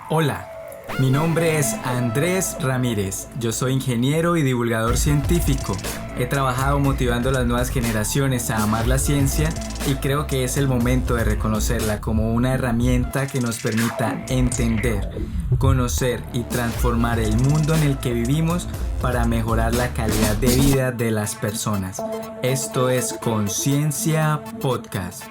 Hola, mi nombre es Andrés Ramírez. Yo soy ingeniero y divulgador científico. He trabajado motivando a las nuevas generaciones a amar la ciencia y creo que es el momento de reconocerla como una herramienta que nos permita entender, conocer y transformar el mundo en el que vivimos para mejorar la calidad de vida de las personas. Esto es Conciencia Podcast.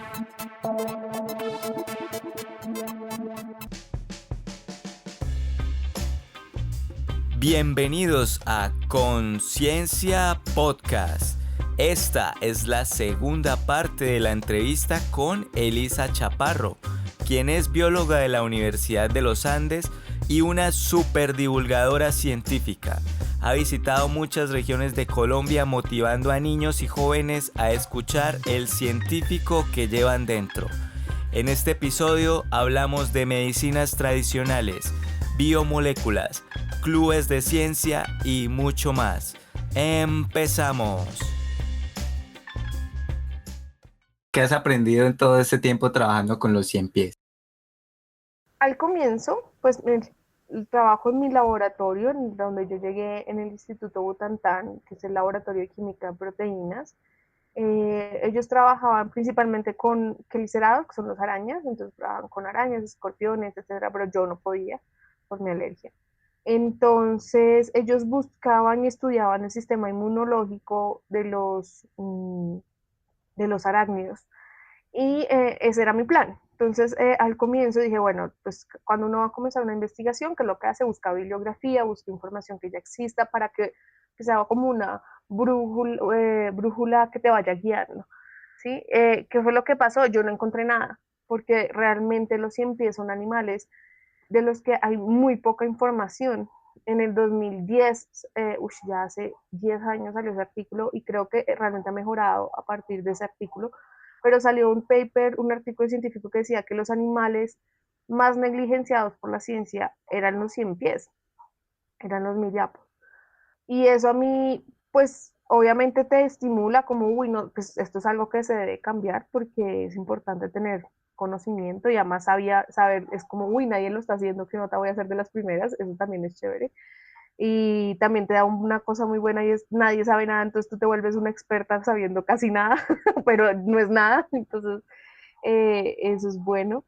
Bienvenidos a Conciencia Podcast. Esta es la segunda parte de la entrevista con Elisa Chaparro, quien es bióloga de la Universidad de los Andes y una superdivulgadora científica. Ha visitado muchas regiones de Colombia motivando a niños y jóvenes a escuchar el científico que llevan dentro. En este episodio hablamos de medicinas tradicionales, biomoléculas, clubes de ciencia y mucho más. ¡Empezamos! ¿Qué has aprendido en todo este tiempo trabajando con los 100 pies? Al comienzo, pues el trabajo en mi laboratorio, donde yo llegué en el Instituto Butantan, que es el laboratorio de química de proteínas, ellos trabajaban principalmente con quelicerados, que son las arañas, entonces trabajaban con arañas, escorpiones, etcétera, pero yo no podía por mi alergia. Entonces, ellos buscaban y estudiaban el sistema inmunológico de los arácnidos. Y ese era mi plan. Entonces, al comienzo dije, bueno, pues cuando uno va a comenzar una investigación, que lo que hace, busca bibliografía, busca información que ya exista para que sea como una brújula que te vaya guiando. ¿Sí? ¿Qué fue lo que pasó? Yo no encontré nada, porque realmente los 100 pies son animales de los que hay muy poca información. En el 2010, ya hace 10 años salió ese artículo y creo que realmente ha mejorado a partir de ese artículo, pero salió un paper, un artículo científico que decía que los animales más negligenciados por la ciencia eran los 100 pies, eran los miriapos. Y eso a mí, pues obviamente te estimula como, uy, no, pues esto es algo que se debe cambiar porque es importante tener conocimiento y además saber, es como, uy, nadie lo está haciendo, que no te voy a hacer de las primeras, eso también es chévere. Y también te da una cosa muy buena y es, nadie sabe nada, entonces tú te vuelves una experta sabiendo casi nada, pero no es nada, entonces eso es bueno.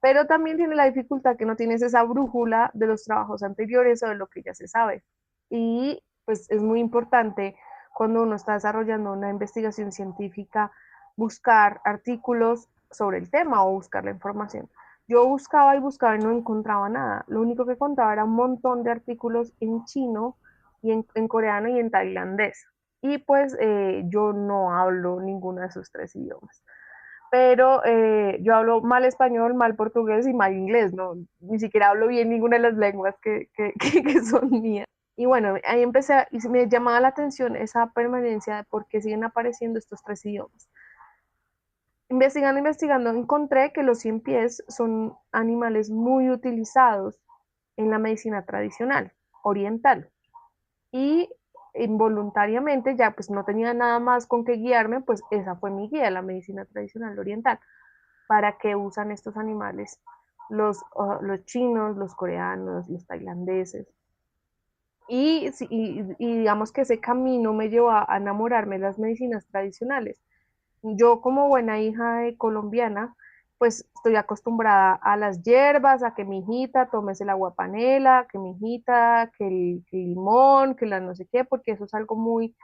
Pero también tiene la dificultad que no tienes esa brújula de los trabajos anteriores o de lo que ya se sabe. Y pues es muy importante cuando uno está desarrollando una investigación científica buscar artículos sobre el tema o buscar la información. Yo buscaba y buscaba y no encontraba nada. Lo único que encontraba era un montón de artículos en chino y en coreano y en tailandés. Y pues yo no hablo ninguno de esos tres idiomas, pero yo hablo mal español, mal portugués y mal inglés, no, ni siquiera hablo bien ninguna de las lenguas que son mías. Y bueno, ahí empecé, y me llamaba la atención esa permanencia de por qué siguen apareciendo estos tres idiomas. Investigando, investigando, encontré que los 100 pies son animales muy utilizados en la medicina tradicional, oriental. Y involuntariamente ya pues no tenía nada más con qué guiarme, pues esa fue mi guía, la medicina tradicional oriental. ¿Para qué usan estos animales los chinos, los coreanos, los tailandeses? Y digamos que ese camino me llevó a enamorarme de las medicinas tradicionales. Yo como buena hija de colombiana, pues estoy acostumbrada a las hierbas, a que mi hijita tomes el agua panela, que mi hijita, que el limón, que la no sé qué, porque eso es algo muy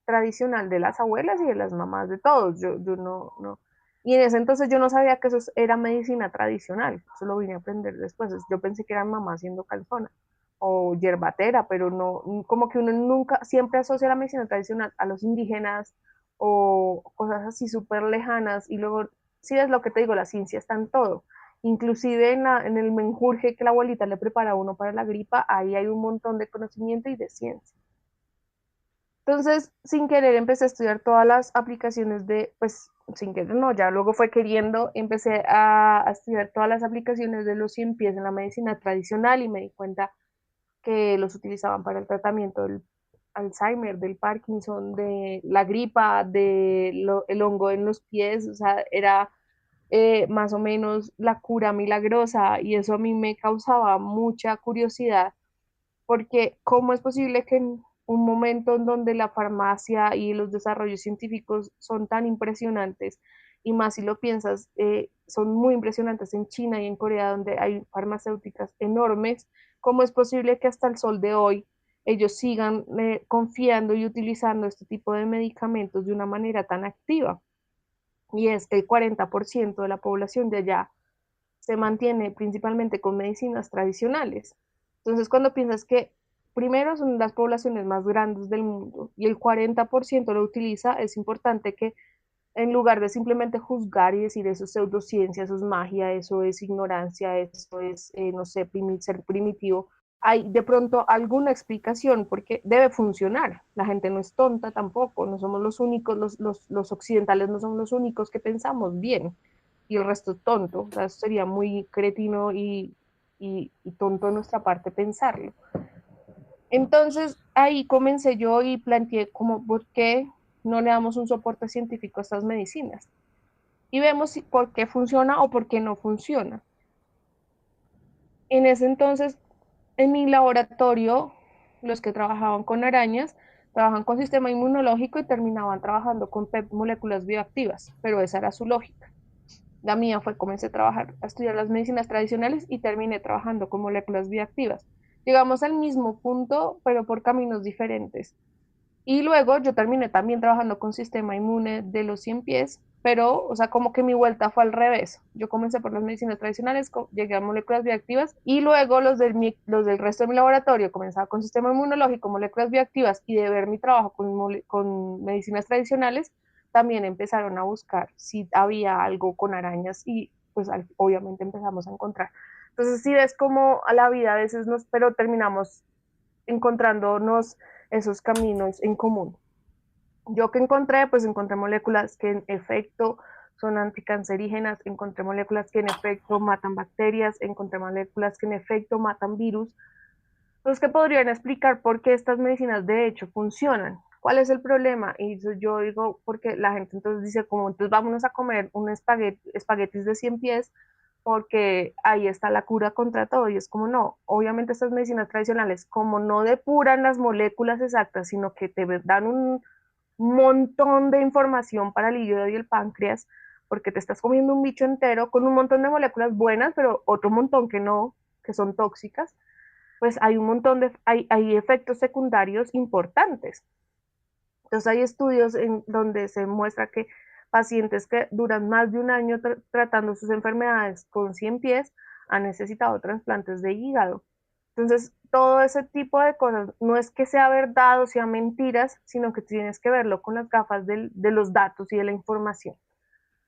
tradicional de las abuelas y de las mamás de todos. Yo no. Y en ese entonces yo no sabía que eso era medicina tradicional, eso lo vine a aprender después. Yo pensé que eran mamás haciendo calzona o yerbatera, pero no, como que uno nunca, siempre asocia la medicina tradicional a los indígenas o cosas así súper lejanas y luego, sí es lo que te digo, la ciencia está en todo. Inclusive en el menjurje que la abuelita le prepara a uno para la gripa, ahí hay un montón de conocimiento y de ciencia. Entonces, sin querer, empecé a estudiar todas las aplicaciones pues, sin querer, no, ya luego fue queriendo, empecé a estudiar todas las aplicaciones de los 100 pies en la medicina tradicional y me di cuenta que los utilizaban para el tratamiento del Alzheimer, del Parkinson, de la gripa, del hongo en los pies, o sea, era más o menos la cura milagrosa y eso a mí me causaba mucha curiosidad porque ¿cómo es posible que en un momento en donde la farmacia y los desarrollos científicos son tan impresionantes, y más si lo piensas, son muy impresionantes en China y en Corea, donde hay farmacéuticas enormes, ¿cómo es posible que hasta el sol de hoy ellos sigan confiando y utilizando este tipo de medicamentos de una manera tan activa? Y es que el 40% de la población de allá se mantiene principalmente con medicinas tradicionales. Entonces, cuando piensas que primero son las poblaciones más grandes del mundo y el 40% lo utiliza, es importante que en lugar de simplemente juzgar y decir eso es pseudociencia, eso es magia, eso es ignorancia, eso es, no sé, ser primitivo, hay de pronto alguna explicación porque debe funcionar. La gente no es tonta tampoco, no somos los únicos, los occidentales no somos los únicos que pensamos bien y el resto es tonto. O sea, eso sería muy cretino y tonto de nuestra parte pensarlo. Entonces ahí comencé yo y planteé como por qué no le damos un soporte científico a estas medicinas y vemos si, por qué funciona o por qué no funciona. En ese entonces, en mi laboratorio, los que trabajaban con arañas trabajan con sistema inmunológico y terminaban trabajando con moléculas bioactivas, pero esa era su lógica. La mía fue, comencé a trabajar, a estudiar las medicinas tradicionales y terminé trabajando con moléculas bioactivas. Llegamos al mismo punto, pero por caminos diferentes. Y luego yo terminé también trabajando con sistema inmune de los 100 pies, pero, o sea, como que mi vuelta fue al revés. Yo comencé por las medicinas tradicionales, llegué a moléculas bioactivas y luego los del resto de mi laboratorio comenzaba con sistema inmunológico, moléculas bioactivas y de ver mi trabajo con medicinas tradicionales, también empezaron a buscar si había algo con arañas y pues obviamente empezamos a encontrar. Entonces sí ves como a la vida a veces pero terminamos encontrándonos esos caminos en común. Yo que encontré, pues encontré moléculas que en efecto son anticancerígenas, encontré moléculas que en efecto matan bacterias, encontré moléculas que en efecto matan virus, los que podrían explicar por qué estas medicinas de hecho funcionan. ¿Cuál es el problema? Y yo digo, porque la gente entonces dice, como entonces vámonos a comer un espaguetis de 100 pies, porque ahí está la cura contra todo. Y es como, no, obviamente estas medicinas tradicionales, como no depuran las moléculas exactas, sino que te dan un montón de información para el hígado y el páncreas, porque te estás comiendo un bicho entero con un montón de moléculas buenas, pero otro montón que no, que son tóxicas, pues hay un montón hay efectos secundarios importantes. Entonces hay estudios en donde se muestra que pacientes que duran más de un año tratando sus enfermedades con 100 pies han necesitado trasplantes de hígado. Entonces, todo ese tipo de cosas no es que sea verdad o sea mentiras, sino que tienes que verlo con las gafas de los datos y de la información.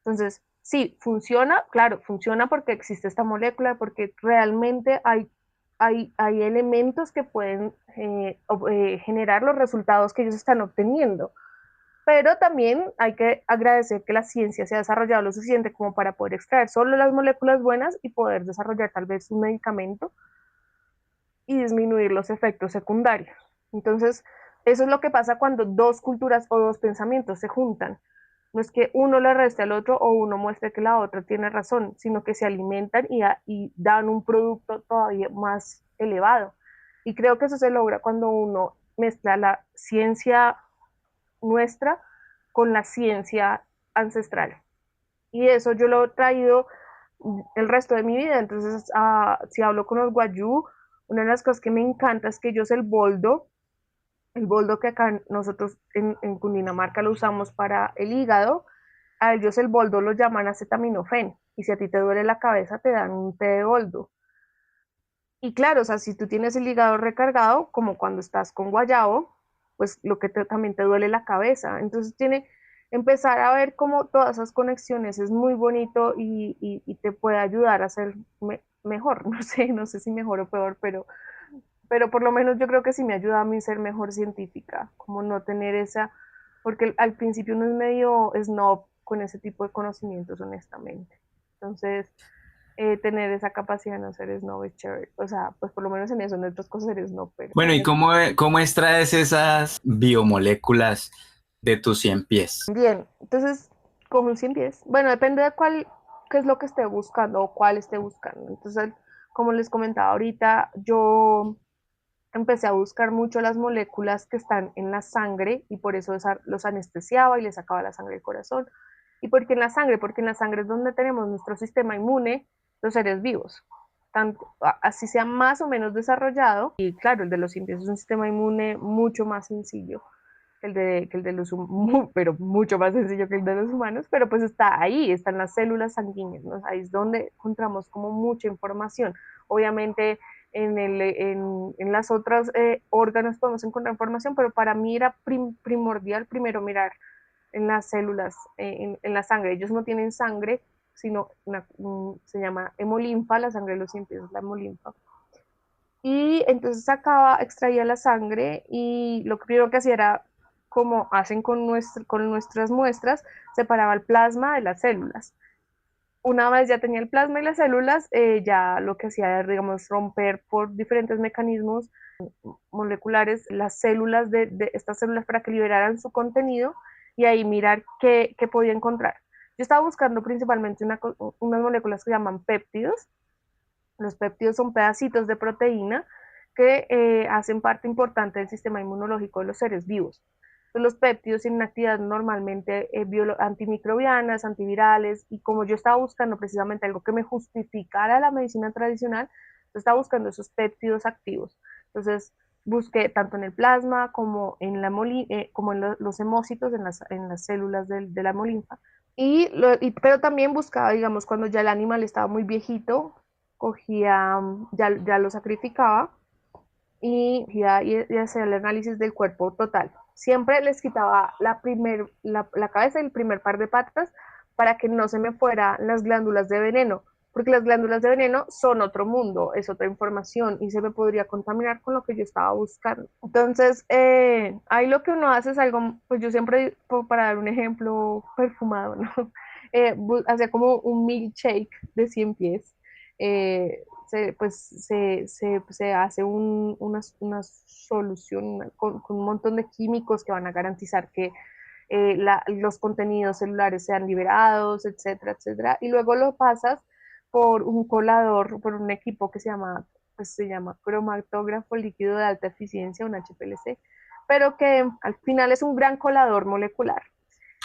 Entonces, sí, funciona, claro, funciona porque existe esta molécula, porque realmente hay elementos que pueden generar los resultados que ellos están obteniendo. Pero también hay que agradecer que la ciencia se ha desarrollado lo suficiente como para poder extraer solo las moléculas buenas y poder desarrollar tal vez un medicamento y disminuir los efectos secundarios. Entonces, eso es lo que pasa cuando dos culturas o dos pensamientos se juntan. No es que uno le reste al otro o uno muestre que la otra tiene razón, sino que se alimentan y dan un producto todavía más elevado. Y creo que eso se logra cuando uno mezcla la ciencia nuestra con la ciencia ancestral. Y eso yo lo he traído el resto de mi vida. Entonces, si hablo con los guayú, una de las cosas que me encanta es que ellos el boldo que acá nosotros en Cundinamarca lo usamos para el hígado, a ellos el boldo lo llaman acetaminofén. Y si a ti te duele la cabeza, te dan un té de boldo. Y claro, o sea, si tú tienes el hígado recargado, como cuando estás con guayabo, pues lo que también te duele la cabeza. Entonces tiene empezar a ver como todas esas conexiones es muy bonito y te puede ayudar a ser mejor. No sé si mejor o peor, pero por lo menos yo creo que sí me ayuda a mí ser mejor científica, como no tener esa, porque al principio uno es medio snob con ese tipo de conocimientos, honestamente. Entonces, tener esa capacidad de no ser snob es chévere. O sea, pues por lo menos en eso, en otras cosas eres snob, pero Bueno, ¿y cómo extraes esas biomoléculas de tus 100 pies? bien. Entonces, cojo un 100 pies. Bueno, depende de cuál. qué es lo que esté buscando o cuál esté buscando. Entonces, como les comentaba ahorita, yo empecé a buscar mucho las moléculas que están en la sangre y por eso los anestesiaba y les sacaba la sangre del corazón. ¿Y por qué en la sangre? Porque en la sangre es donde tenemos nuestro sistema inmune, los seres vivos. Tanto, así sea más o menos desarrollado, y claro, el de los simpios es un sistema inmune mucho más sencillo que el de los humanos, pero mucho más sencillo que el de los humanos, pero pues está ahí, están las células sanguíneas, ¿no? Ahí es donde encontramos como mucha información. Obviamente en las otras órganos podemos encontrar información, pero para mí era primordial primero mirar en las células, en la sangre. Ellos no tienen sangre, sino se llama hemolinfa, la sangre de los simpios es la hemolinfa. Y entonces sacaba, extraía la sangre y lo primero que hacía era, como hacen con nuestras muestras, separaba el plasma de las células. Una vez ya tenía el plasma y las células, ya lo que hacía era, digamos, romper por diferentes mecanismos moleculares las células de estas células para que liberaran su contenido y ahí mirar qué podía encontrar. Yo estaba buscando principalmente unas moléculas que se llaman péptidos. Los péptidos son pedacitos de proteína que hacen parte importante del sistema inmunológico de los seres vivos. Entonces, los péptidos tienen actividad normalmente antimicrobianas, antivirales, y como yo estaba buscando precisamente algo que me justificara la medicina tradicional, yo estaba buscando esos péptidos activos. Entonces, busqué tanto en el plasma como como en los hemocitos, en las células de la hemolinfa. Pero también buscaba, digamos, cuando ya el animal estaba muy viejito, cogía, ya lo sacrificaba y hacía el análisis del cuerpo total. Siempre les quitaba la cabeza y el primer par de patas para que no se me fueran las glándulas de veneno, porque las glándulas de veneno son otro mundo, es otra información y se me podría contaminar con lo que yo estaba buscando. Entonces, ahí lo que uno hace es algo, pues yo siempre, para dar un ejemplo perfumado, ¿no? Hacía como un milkshake de 100 pies. Se hace una solución con un montón de químicos que van a garantizar que los contenidos celulares sean liberados, etcétera, etcétera. Y luego lo pasas por un colador, por un equipo que se llama cromatógrafo líquido de alta eficiencia, un HPLC, pero que al final es un gran colador molecular.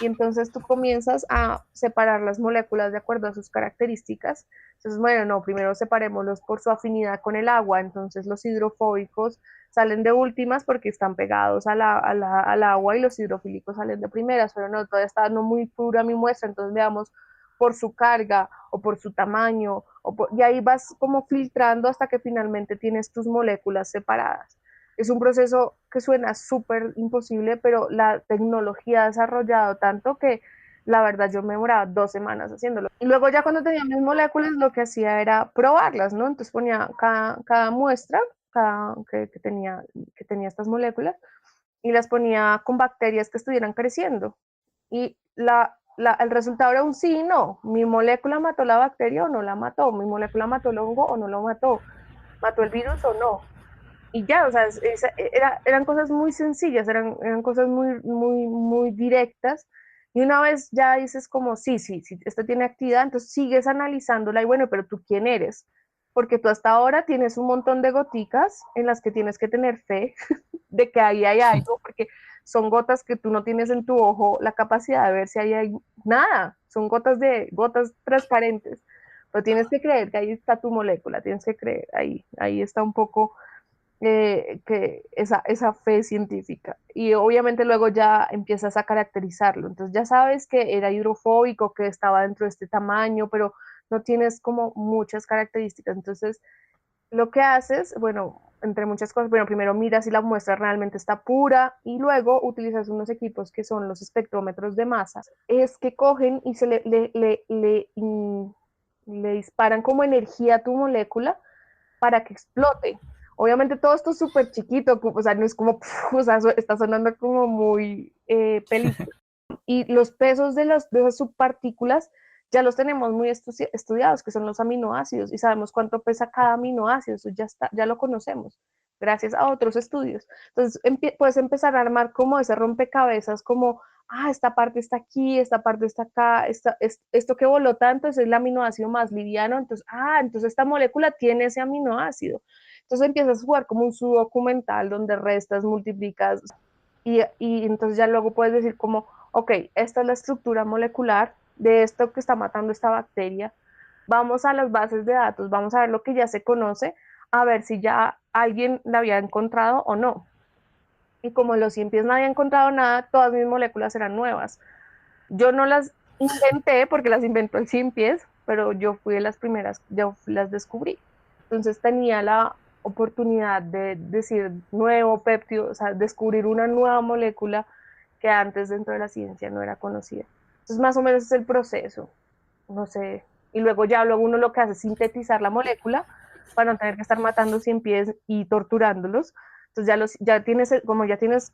Y entonces tú comienzas a separar las moléculas de acuerdo a sus características. Entonces, bueno, no, primero separémoslos por su afinidad con el agua. Entonces los hidrofóbicos salen de últimas porque están pegados al agua y los hidrofílicos salen de primeras, pero no, todavía está no muy pura mi muestra, entonces veamos por su carga o por su tamaño, y ahí vas como filtrando hasta que finalmente tienes tus moléculas separadas. Es un proceso que suena súper imposible, pero la tecnología ha desarrollado tanto que la verdad yo me demoraba 2 semanas haciéndolo. Y luego ya cuando tenía mis moléculas lo que hacía era probarlas, ¿no? Entonces ponía cada muestra que tenía estas moléculas y las ponía con bacterias que estuvieran creciendo. Y el resultado era un sí y no. Mi molécula mató la bacteria o no la mató. Mi molécula mató el hongo o no lo mató. Mató el virus o no. Y ya, o sea, eran cosas muy sencillas, eran cosas muy directas. Y una vez ya dices como, sí, esto tiene actividad, entonces sigues analizándola y bueno, pero tú quién eres, porque tú hasta ahora tienes un montón de goticas en las que tienes que tener fe de que ahí hay algo, porque son gotas que tú no tienes en tu ojo la capacidad de ver si ahí hay nada, son gotas transparentes, pero tienes que creer que ahí está tu molécula, tienes que creer, ahí está un poco que esa fe científica. Y obviamente luego ya empiezas a caracterizarlo. Entonces ya sabes que era hidrofóbico, que estaba dentro de este tamaño, pero no tienes como muchas características. Entonces lo que haces, bueno, entre muchas cosas, bueno, primero miras si la muestra realmente está pura y luego utilizas unos equipos que son los espectrómetros de masas. Es que cogen y se le disparan como energía a tu molécula para que explote. Obviamente todo esto es súper chiquito, o sea, no es como, o sea, está sonando como muy película. Y los pesos de esas subpartículas ya los tenemos muy estudiados, que son los aminoácidos, y sabemos cuánto pesa cada aminoácido, eso ya lo conocemos, gracias a otros estudios. Entonces, puedes empezar a armar como ese rompecabezas, como esta parte está aquí, esta parte está acá, esto que voló tanto es el aminoácido más liviano, entonces esta molécula tiene ese aminoácido. Entonces empiezas a jugar como un sudoku mental donde restas, multiplicas y entonces ya luego puedes decir como, ok, esta es la estructura molecular de esto que está matando esta bacteria. Vamos a las bases de datos, vamos a ver lo que ya se conoce, a ver si ya alguien la había encontrado o no. Y como en los 100 pies no había encontrado nada, todas mis moléculas eran nuevas. Yo no las inventé porque las inventó el 100 pies, pero yo fui de las primeras, yo las descubrí. Entonces tenía la oportunidad de decir nuevo péptido, o sea, descubrir una nueva molécula que antes dentro de la ciencia no era conocida. Entonces más o menos es el proceso, no sé. Y luego uno lo que hace es sintetizar la molécula para no tener que estar matando 100 pies y torturándolos. Entonces ya tienes, como ya tienes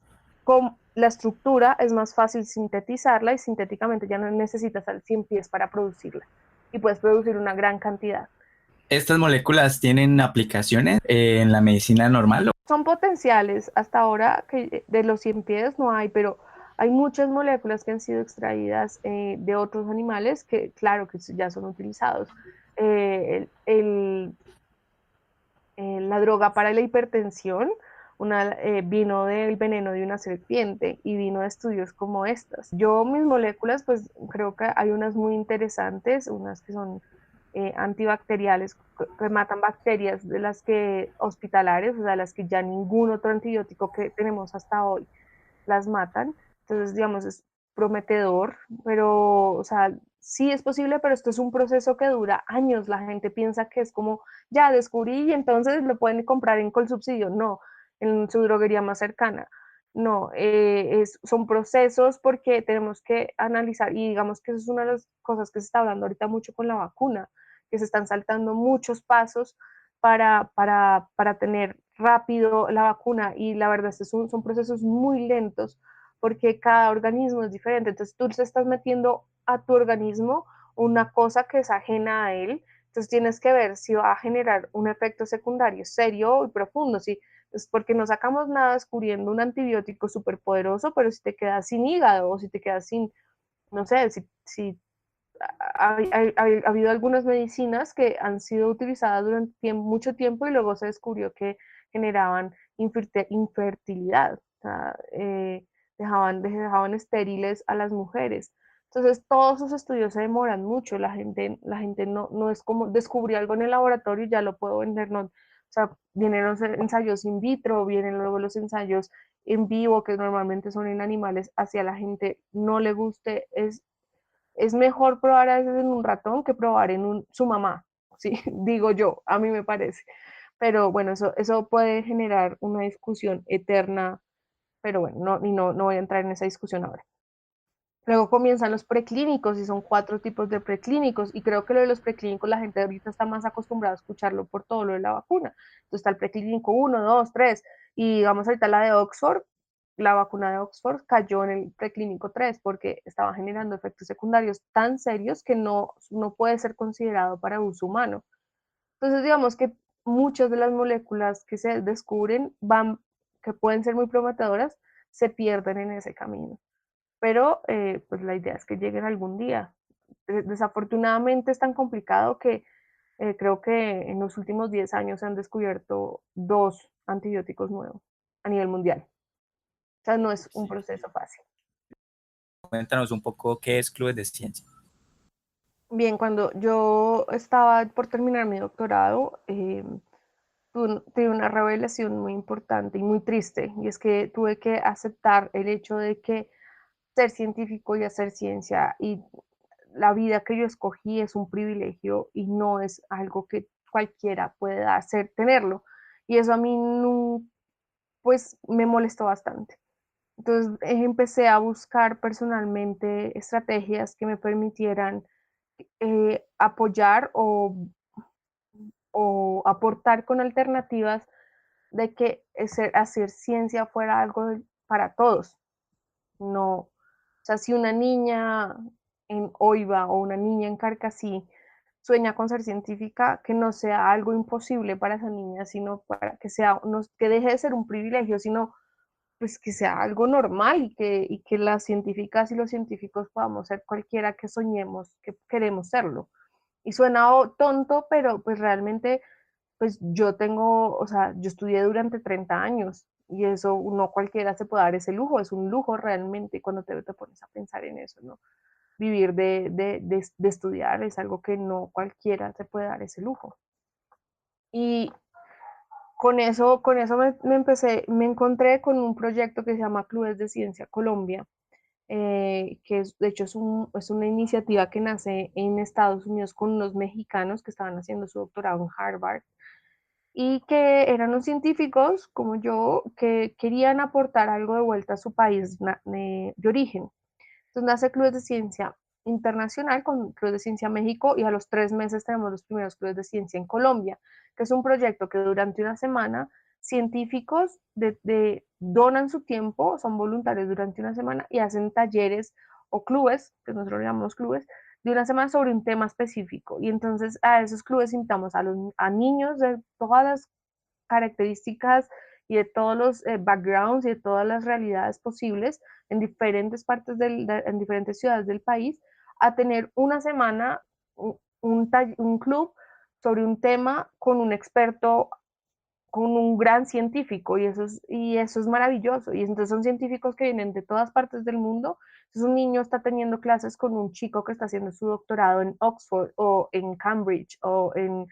la estructura, es más fácil sintetizarla y sintéticamente ya no necesitas al 100 pies para producirla. Y puedes producir una gran cantidad. ¿Estas moléculas tienen aplicaciones en la medicina normal? Son potenciales. Hasta ahora que de los 100 pies no hay, pero hay muchas moléculas que han sido extraídas de otros animales que, claro, que ya son utilizados. La droga para la hipertensión vino del veneno de una serpiente y vino de estudios como estas. Yo mis moléculas, pues creo que hay unas muy interesantes, unas que son antibacteriales, que matan bacterias de las que hospitalares, o sea, las que ya ningún otro antibiótico que tenemos hasta hoy las matan. Entonces, digamos, es prometedor, pero, o sea, sí es posible, pero esto es un proceso que dura años. La gente piensa que es como, ya descubrí y entonces lo pueden comprar en Colsubsidio. No, en su droguería más cercana. No, son procesos porque tenemos que analizar y digamos que eso es una de las cosas que se está hablando ahorita mucho con la vacuna, que se están saltando muchos pasos para tener rápido la vacuna y la verdad son procesos muy lentos porque cada organismo es diferente. Entonces tú te estás metiendo a tu organismo una cosa que es ajena a él, entonces tienes que ver si va a generar un efecto secundario serio y profundo, ¿sí? Es porque no sacamos nada descubriendo un antibiótico súper poderoso, pero si te quedas sin hígado o si te quedas sin, no sé, si ha habido algunas medicinas que han sido utilizadas durante mucho tiempo y luego se descubrió que generaban infertilidad, o sea, dejaban estériles a las mujeres. Entonces, todos esos estudios se demoran mucho, la gente no es como descubrí algo en el laboratorio y ya lo puedo vender, no. O sea, vienen los ensayos in vitro, vienen luego los ensayos en vivo, que normalmente son en animales, hacia la gente no le guste, es mejor probar a veces en un ratón que probar en su mamá, ¿sí? Digo yo, a mí me parece. Pero bueno, eso puede generar una discusión eterna, pero bueno, no voy a entrar en esa discusión ahora. Luego comienzan los preclínicos y son 4 tipos de preclínicos y creo que lo de los preclínicos la gente ahorita está más acostumbrada a escucharlo por todo lo de la vacuna. Entonces está el preclínico 1, 2, 3 y vamos ahorita la de Oxford, la vacuna de Oxford cayó en el preclínico 3 porque estaba generando efectos secundarios tan serios que no puede ser considerado para uso humano. Entonces digamos que muchas de las moléculas que se descubren que pueden ser muy prometedoras, se pierden en ese camino, pero pues la idea es que lleguen algún día. Desafortunadamente es tan complicado que creo que en los últimos 10 años se han descubierto 2 antibióticos nuevos a nivel mundial. O sea, no es un Sí. proceso fácil. Cuéntanos un poco qué es Clubes de Ciencia. Bien, cuando yo estaba por terminar mi doctorado, tuve una revelación muy importante y muy triste, y es que tuve que aceptar el hecho de que ser científico y hacer ciencia y la vida que yo escogí es un privilegio y no es algo que cualquiera pueda hacer, tenerlo. Y eso a mí no, pues me molestó bastante. Entonces empecé a buscar personalmente estrategias que me permitieran apoyar o aportar con alternativas de que hacer ciencia fuera algo para todos. No, o sea, si una niña en Oiva o una niña en Carcassí sueña con ser científica, que no sea algo imposible para esa niña, sino para que sea, no, que deje de ser un privilegio, sino pues que sea algo normal y que las científicas y los científicos podamos ser cualquiera que soñemos que queremos serlo. Y suena tonto, pero pues realmente, pues yo tengo, o sea, yo estudié durante 30 años y eso no cualquiera se puede dar ese lujo, es un lujo realmente cuando te pones a pensar en eso, ¿no? Vivir de estudiar es algo que no cualquiera se puede dar ese lujo. Y me encontré con un proyecto que se llama Clubes de Ciencia Colombia, que es, de hecho es una iniciativa que nace en Estados Unidos con unos mexicanos que estaban haciendo su doctorado en Harvard y que eran los científicos como yo que querían aportar algo de vuelta a su país de origen. Entonces nace Clubes de Ciencia Internacional con Clubes de Ciencia México y a los 3 meses tenemos los primeros Clubes de Ciencia en Colombia, que es un proyecto que durante una semana científicos donan su tiempo, son voluntarios durante una semana y hacen talleres o clubes, que nosotros llamamos clubes, de una semana sobre un tema específico. Y entonces a esos clubes invitamos a niños de todas las características y de todos los backgrounds y de todas las realidades posibles en diferentes en diferentes ciudades del país, a tener una semana un club sobre un tema con un experto, con un gran científico, y eso es maravilloso. Y entonces son científicos que vienen de todas partes del mundo. Entonces un niño está teniendo clases con un chico que está haciendo su doctorado en Oxford o en Cambridge o en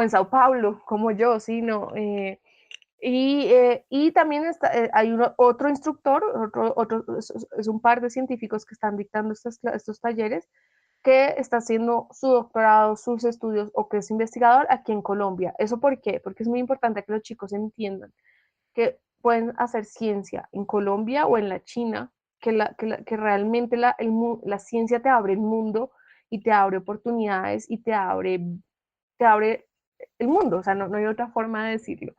Sao Paulo, como yo, ¿sí? ¿No? Y también hay otro instructor, es un par de científicos que están dictando estos talleres, que está haciendo su doctorado, sus estudios o que es investigador aquí en Colombia. ¿Eso por qué? Porque es muy importante que los chicos entiendan que pueden hacer ciencia en Colombia o en la China, que realmente la ciencia te abre el mundo y te abre oportunidades y te abre el mundo, o sea, no hay otra forma de decirlo.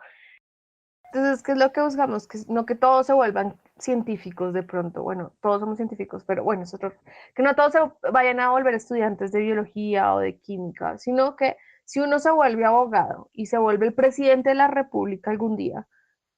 Entonces, ¿qué es lo que buscamos? Que no que todos se vuelvan científicos de pronto. Bueno, todos somos científicos, pero bueno, es otro, que no todos se vayan a volver estudiantes de biología o de química, sino que si uno se vuelve abogado y se vuelve el presidente de la República algún día,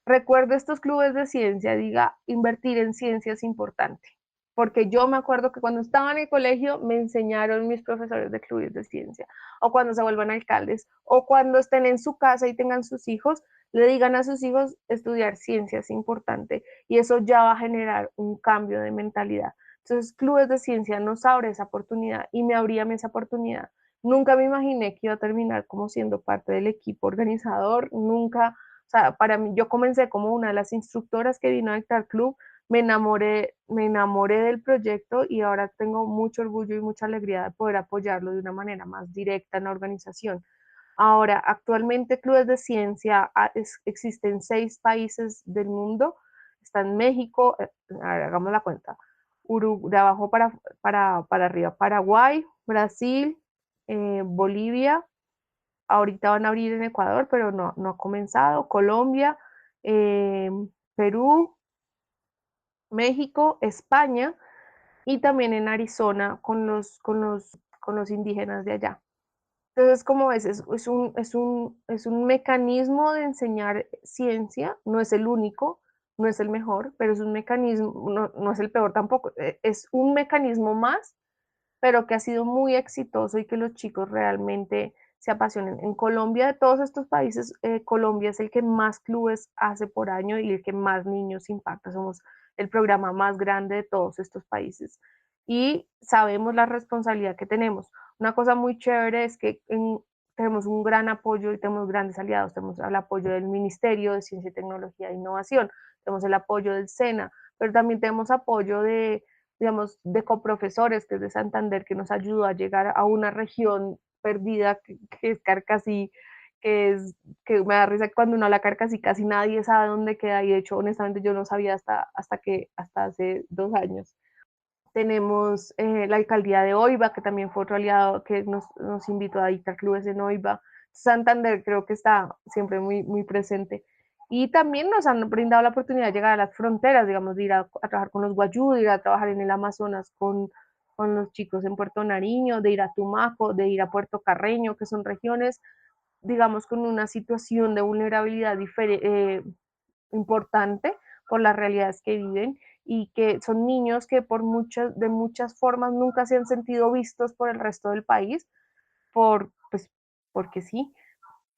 recuerde estos clubes de ciencia, diga, invertir en ciencia es importante. Porque yo me acuerdo que cuando estaba en el colegio me enseñaron mis profesores de clubes de ciencia, o cuando se vuelvan alcaldes, o cuando estén en su casa y tengan sus hijos, le digan a sus hijos estudiar ciencia es importante y eso ya va a generar un cambio de mentalidad. Entonces, clubes de ciencia nos abre esa oportunidad y me abría esa oportunidad. Nunca me imaginé que iba a terminar como siendo parte del equipo organizador, nunca, o sea, para mí, yo comencé como una de las instructoras que vino a dictar club, me enamoré del proyecto y ahora tengo mucho orgullo y mucha alegría de poder apoyarlo de una manera más directa en la organización. Ahora, actualmente clubes de ciencia existen 6 países del mundo. Está en México, hagamos la cuenta, de abajo para arriba, Paraguay, Brasil, Bolivia, ahorita van a abrir en Ecuador, pero no ha comenzado, Colombia, eh, Perú, México, España y también en Arizona con los indígenas de allá. Entonces, como ves, es un mecanismo de enseñar ciencia, no es el único, no es el mejor, pero es un mecanismo, no es el peor tampoco, es un mecanismo más, pero que ha sido muy exitoso y que los chicos realmente se apasionen. En Colombia, de todos estos países, Colombia es el que más clubes hace por año y el que más niños impacta. Somos el programa más grande de todos estos países y sabemos la responsabilidad que tenemos. Una cosa muy chévere es que tenemos un gran apoyo y tenemos grandes aliados. Tenemos el apoyo del Ministerio de Ciencia y Tecnología e Innovación, tenemos el apoyo del SENA, pero también tenemos apoyo digamos, de coprofesores, que es de Santander, que nos ayudó a llegar a una región perdida que es Carcasí, que me da risa cuando uno habla Carcasí, casi nadie sabe dónde queda, y de hecho, honestamente, yo no sabía hasta hace 2 años. Tenemos la alcaldía de Oiva, que también fue otro aliado que nos invitó a dictar clubes en Oiva. Santander creo que está siempre muy presente. Y también nos han brindado la oportunidad de llegar a las fronteras, digamos, de ir a trabajar con los guayú, de ir a trabajar en el Amazonas con los chicos en Puerto Nariño, de ir a Tumaco, de ir a Puerto Carreño, que son regiones, digamos, con una situación de vulnerabilidad importante, por las realidades que viven y que son niños que de muchas formas nunca se han sentido vistos por el resto del país, pues, porque sí,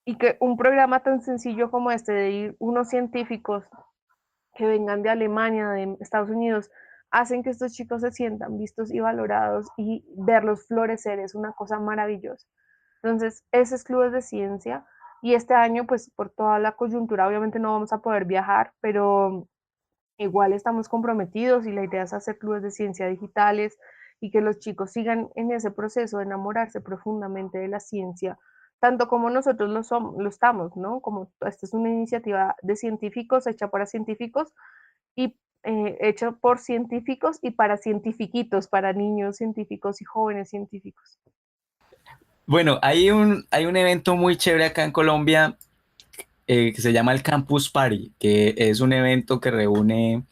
y que un programa tan sencillo como este de ir unos científicos que vengan de Alemania, de Estados Unidos, hacen que estos chicos se sientan vistos y valorados y verlos florecer es una cosa maravillosa. Entonces, ese es Clubes de Ciencia y este año, pues por toda la coyuntura, obviamente no vamos a poder viajar, pero igual estamos comprometidos y la idea es hacer clubes de ciencia digitales y que los chicos sigan en ese proceso de enamorarse profundamente de la ciencia, tanto como nosotros lo estamos, ¿no? Como esta es una iniciativa de científicos, hecha para científicos y hecha por científicos y para cientifiquitos, para niños científicos y jóvenes científicos. Bueno, hay un evento muy chévere acá en Colombia que se llama el Campus Party, que es un evento que reúne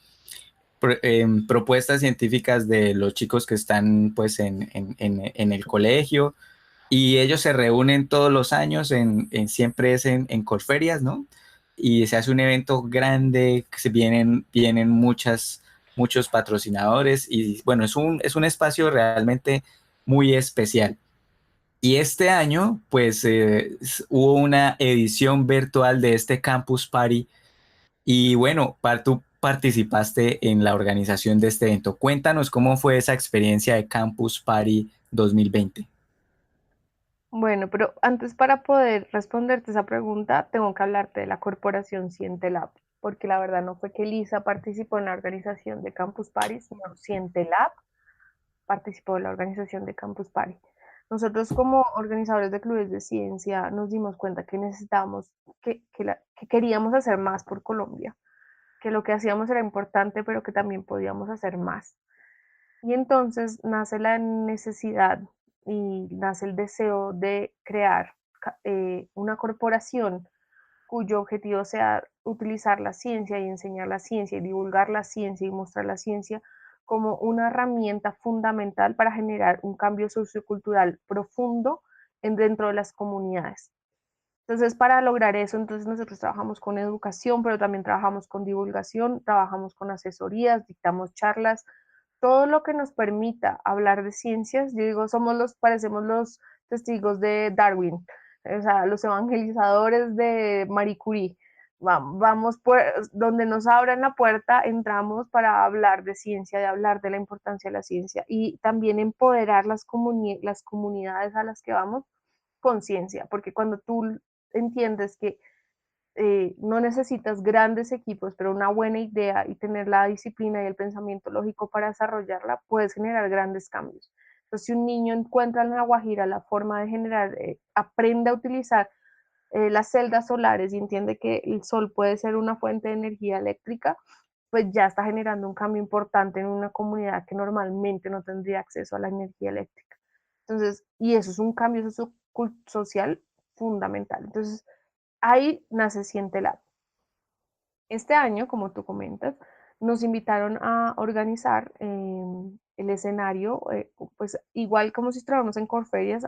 propuestas científicas de los chicos que están pues en el colegio y ellos se reúnen todos los años siempre es en Corferias, ¿no? Y se hace un evento grande, que vienen muchos patrocinadores y bueno, es un espacio realmente muy especial. Y este año, pues hubo una edición virtual de este Campus Party y bueno, tú participaste en la organización de este evento. Cuéntanos cómo fue esa experiencia de Campus Party 2020. Bueno, pero antes para poder responderte esa pregunta, tengo que hablarte de la corporación Cientelab, porque la verdad no fue que Lisa participó en la organización de Campus Party, sino Cientelab participó en la organización de Campus Party. Nosotros como organizadores de clubes de ciencia nos dimos cuenta que necesitábamos, que queríamos hacer más por Colombia, que lo que hacíamos era importante, pero que también podíamos hacer más. Y entonces nace la necesidad y nace el deseo de crear una corporación cuyo objetivo sea utilizar la ciencia y enseñar la ciencia y divulgar la ciencia y mostrar la ciencia como una herramienta fundamental para generar un cambio sociocultural profundo dentro de las comunidades. Entonces, para lograr eso, entonces nosotros trabajamos con educación, pero también trabajamos con divulgación, trabajamos con asesorías, dictamos charlas, todo lo que nos permita hablar de ciencias. Yo digo, parecemos los testigos de Darwin, o sea, los evangelizadores de Marie Curie. Vamos por donde nos abran la puerta, entramos para hablar de ciencia, de hablar de la importancia de la ciencia y también empoderar las comunidades a las que vamos con ciencia, porque cuando tú entiendes que no necesitas grandes equipos, pero una buena idea y tener la disciplina y el pensamiento lógico para desarrollarla, puedes generar grandes cambios. Entonces, si un niño encuentra en la Guajira la forma de generar, aprende a utilizar las celdas solares y entiende que el sol puede ser una fuente de energía eléctrica, pues ya está generando un cambio importante en una comunidad que normalmente no tendría acceso a la energía eléctrica. Entonces, y eso es un cambio social fundamental. Entonces, ahí nace Cientelab. Este año, como tú comentas, nos invitaron a organizar el escenario, pues igual como si estuviéramos en Corferias,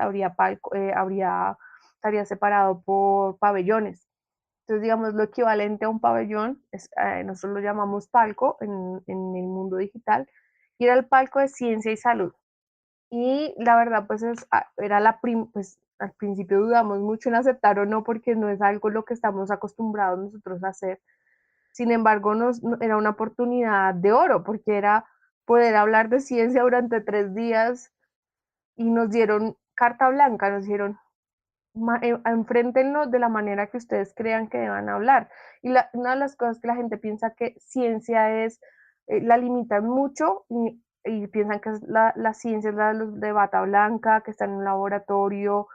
estaría separado por pabellones. Entonces, digamos, lo equivalente a un pabellón, nosotros lo llamamos palco en el mundo digital, y era el palco de ciencia y salud. Y la verdad, pues era pues al principio dudamos mucho en aceptar o no, porque no es algo lo que estamos acostumbrados nosotros a hacer. Sin embargo, era una oportunidad de oro, porque era poder hablar de ciencia durante 3 días y nos dieron carta blanca, nos dijeron, enfréntenlo de la manera que ustedes crean que deban hablar. Y una de las cosas que la gente piensa que ciencia es, la limitan mucho y piensan que la ciencia es la de los de bata blanca, que están en un laboratorio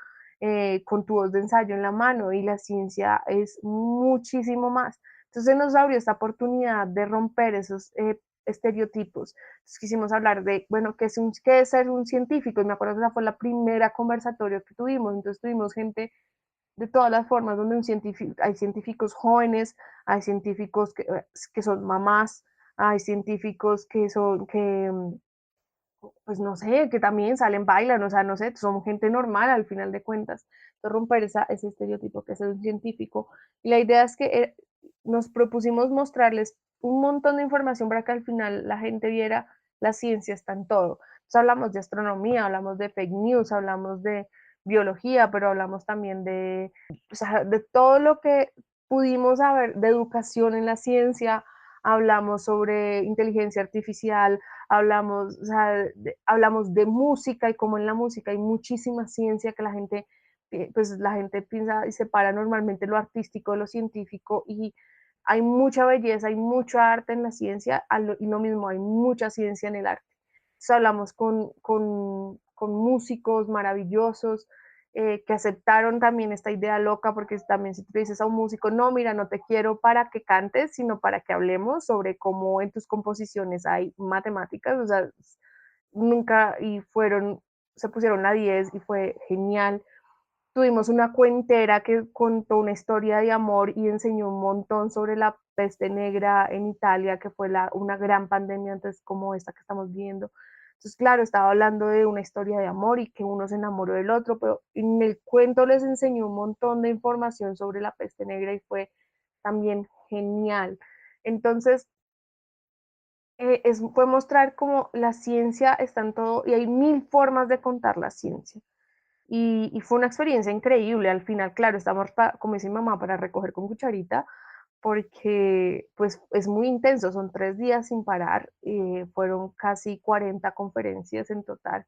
con tubos de ensayo en la mano, y la ciencia es muchísimo más. Entonces nos abrió esta oportunidad de romper esos estereotipos. Entonces quisimos hablar de, bueno, qué es ser un científico, y me acuerdo que esa fue la primera conversatorio que tuvimos. Entonces tuvimos gente de todas las formas, donde hay científicos jóvenes, hay científicos que son mamás, hay científicos pues no sé, que también salen, bailan, o sea, no sé, son gente normal al final de cuentas. Entonces, romper ese estereotipo que es un científico. Y la idea es que nos propusimos mostrarles un montón de información para que al final la gente viera la ciencia está en todo. Entonces hablamos de astronomía, hablamos de fake news, hablamos de biología, pero hablamos también de, o sea, de todo lo que pudimos saber de educación en la ciencia, hablamos sobre inteligencia artificial, hablamos, o sea, hablamos de música y como en la música hay muchísima ciencia que la gente, pues la gente piensa y separa normalmente lo artístico de lo científico y hay mucha belleza, hay mucho arte en la ciencia y lo mismo, hay mucha ciencia en el arte. Entonces hablamos con músicos maravillosos que aceptaron también esta idea loca, porque también si tú le dices a un músico, no, mira, no te quiero para que cantes, sino para que hablemos sobre cómo en tus composiciones hay matemáticas, o sea, nunca, y fueron, se pusieron a 10 y fue genial. Tuvimos una cuentera que contó una historia de amor y enseñó un montón sobre la peste negra en Italia, que fue una gran pandemia antes como esta que estamos viendo. Entonces, claro, estaba hablando de una historia de amor y que uno se enamoró del otro, pero en el cuento les enseñó un montón de información sobre la peste negra y fue también genial. Entonces, fue mostrar cómo la ciencia está en todo y hay mil formas de contar la ciencia. Y fue una experiencia increíble. Al final, claro, estamos, como dice mi mamá, para recoger con cucharita, porque pues es muy intenso, son 3 días sin parar, fueron casi 40 conferencias en total,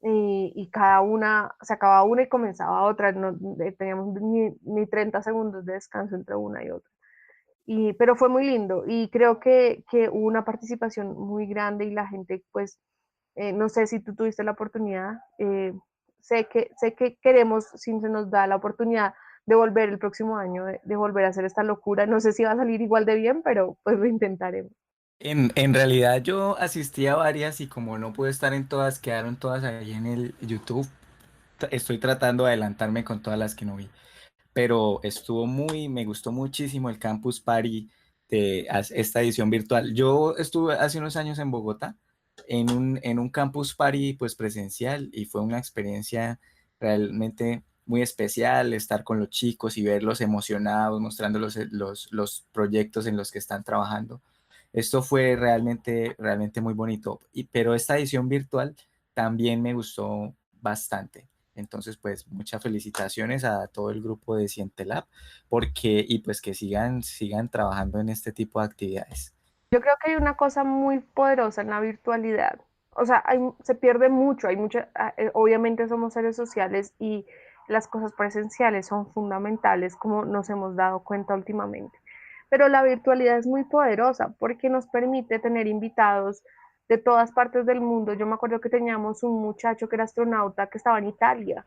y cada una, se acababa una y comenzaba otra, no teníamos ni 30 segundos de descanso entre una y otra. Pero fue muy lindo y creo que hubo una participación muy grande y la gente, pues, no sé si tú tuviste la oportunidad, sé que queremos, si se nos da la oportunidad de volver el próximo año, de volver a hacer esta locura, no sé si va a salir igual de bien, pero pues lo intentaremos. En realidad yo asistí a varias y como no pude estar en todas, quedaron todas ahí en el YouTube. Estoy tratando de adelantarme con todas las que no vi, pero me gustó muchísimo el Campus Party de esta edición virtual. Yo estuve hace unos años en Bogotá en un Campus Party pues presencial y fue una experiencia realmente muy especial estar con los chicos y verlos emocionados, mostrando los proyectos en los que están trabajando. Esto fue realmente muy bonito, pero esta edición virtual también me gustó bastante. Entonces, pues muchas felicitaciones a todo el grupo de Cientelab y pues que sigan trabajando en este tipo de actividades. Yo creo que hay una cosa muy poderosa en la virtualidad. O sea, se pierde mucho, obviamente somos seres sociales y las cosas presenciales son fundamentales, como nos hemos dado cuenta últimamente. Pero la virtualidad es muy poderosa porque nos permite tener invitados de todas partes del mundo. Yo me acuerdo que teníamos un muchacho que era astronauta que estaba en Italia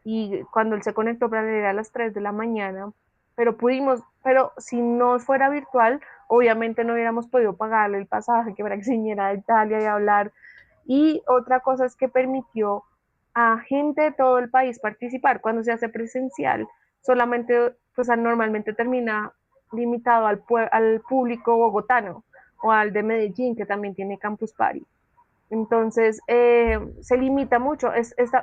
y cuando él se conectó para leer a las 3 de la mañana, pero si no fuera virtual, obviamente no hubiéramos podido pagarle el pasaje que para que se viniera de Italia y hablar. Y otra cosa es que permitió a gente de todo el país participar. Cuando se hace presencial, solamente, pues normalmente termina limitado al público bogotano o al de Medellín, que también tiene Campus Party. Entonces, se limita mucho.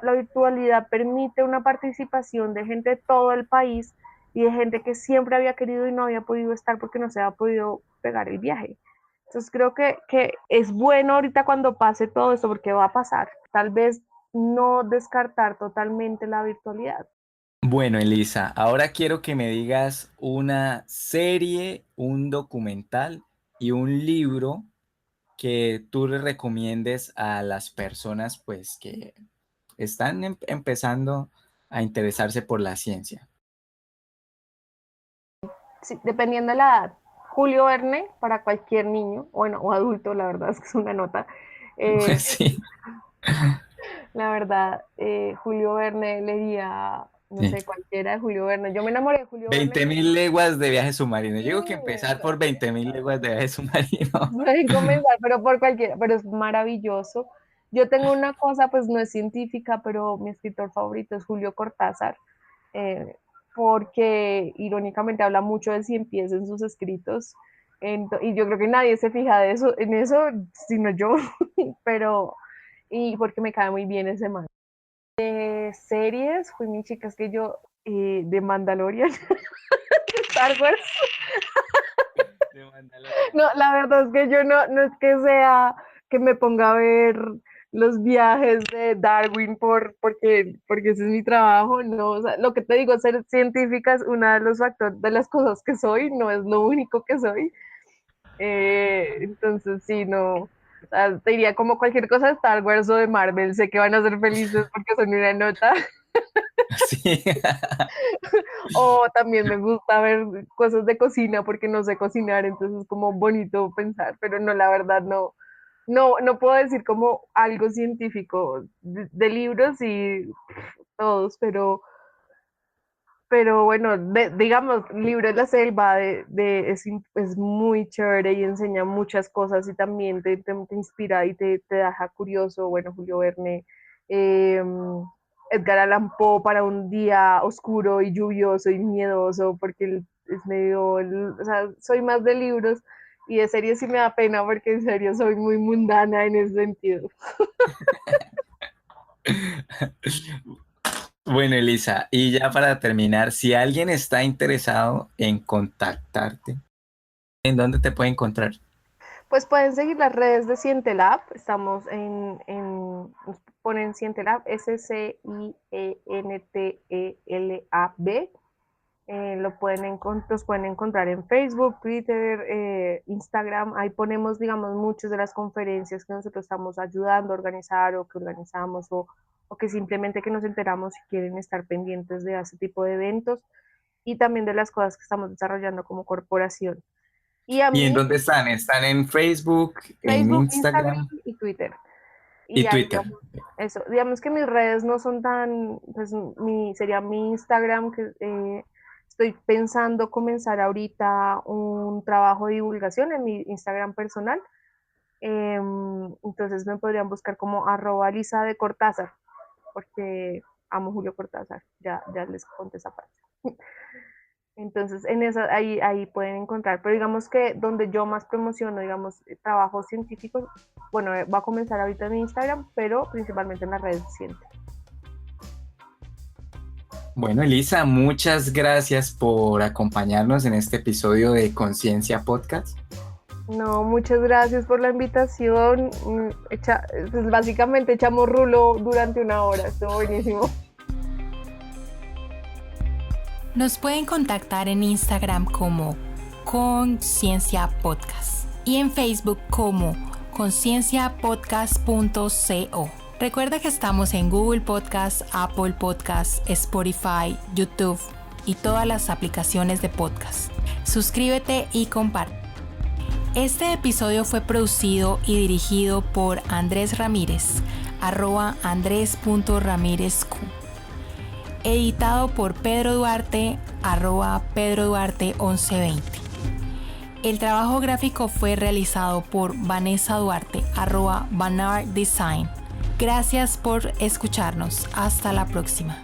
La virtualidad permite una participación de gente de todo el país y de gente que siempre había querido y no había podido estar porque no se había podido pegar el viaje. Entonces, creo que es bueno ahorita cuando pase todo esto, porque va a pasar. Tal vez no descartar totalmente la virtualidad. Bueno, Elisa, ahora quiero que me digas una serie, un documental y un libro que tú le recomiendes a las personas pues que están empezando a interesarse por la ciencia. Sí, dependiendo de la edad. Julio Verne para cualquier niño, bueno, o adulto, la verdad es que es una nota. Eh, Sí, La verdad, Julio Verne leía, no sí. sé, cualquiera de Julio Verne. Yo me enamoré de Julio Verne. 20.000 leguas de viaje submarino. Yo Sí, digo que empezar por o 20.000 leguas de viaje submarino. pueden comenzar, pero por cualquiera, pero es maravilloso. Yo tengo una cosa, pues no es científica, pero mi escritor favorito es Julio Cortázar, eh, porque irónicamente habla mucho de cien pies en sus escritos. Y yo creo que nadie se fija en eso, sino yo, pero, y porque me cae muy bien ese man. Series, fue mi chica, es que yo, de Mandalorian, Star Wars, No, la verdad es que yo no es que sea que me ponga a ver los viajes de Darwin porque ese es mi trabajo, no, o sea, lo que te digo, ser científica es una de los factores, de las cosas que soy, no es lo único que soy. Entonces sí, no, o sea, te diría como cualquier cosa de Star Wars o de Marvel, sé que van a ser felices porque son una nota. Sí. O también me gusta ver cosas de cocina porque no sé cocinar, entonces es como bonito pensar, pero no, la verdad no puedo decir como algo científico de libros y todos, pero bueno, digamos, Libro de la Selva es muy chévere y enseña muchas cosas y también te inspira y te deja curioso. Bueno, Julio Verne, eh, Edgar Allan Poe para un día oscuro y lluvioso y miedoso, porque es medio, o sea, soy más de libros y de series sí me da pena porque en serio soy muy mundana en ese sentido. Bueno, Elisa, y ya para terminar, si alguien está interesado en contactarte, ¿en dónde te puede encontrar? Pues pueden seguir las redes de Cientelab, estamos nos ponen Cientelab, SCIENTELAB, los pueden encontrar en Facebook, Twitter, Instagram, ahí ponemos, digamos, muchas de las conferencias que nosotros estamos ayudando a organizar o que organizamos o que simplemente que nos enteramos si quieren estar pendientes de ese tipo de eventos y también de las cosas que estamos desarrollando como corporación. Y a ¿Y en mí, dónde están? ¿Están en Facebook, en Facebook, Instagram Instagram y Twitter. Y y ahí, Twitter? eso, digamos que mis redes no son tan, pues sería mi Instagram, que estoy pensando comenzar ahorita un trabajo de divulgación en mi Instagram personal. Entonces me podrían buscar como @Lisa de Cortázar, porque amo Julio Cortázar, ya les conté esa parte. Entonces, en esa, ahí pueden encontrar, pero digamos que donde yo más promociono, digamos, trabajos científicos, bueno, va a comenzar ahorita en Instagram, pero principalmente en las redes de Ciente. Bueno, Elisa, muchas gracias por acompañarnos en este episodio de Conciencia Podcast. No, muchas gracias por la invitación. Pues básicamente echamos rulo durante una hora, estuvo buenísimo. Nos pueden contactar en Instagram como Conciencia Podcast y en Facebook como concienciapodcast.co. Recuerda que estamos en Google Podcast, Apple Podcast, Spotify, YouTube y todas las aplicaciones de podcast. Suscríbete y comparte. Este episodio fue producido y dirigido por Andrés Ramírez, @andres.ramirezq. Editado por Pedro Duarte, @PedroDuarte1120. El trabajo gráfico fue realizado por Vanessa Duarte, @VanarDesign. Gracias por escucharnos. Hasta la próxima.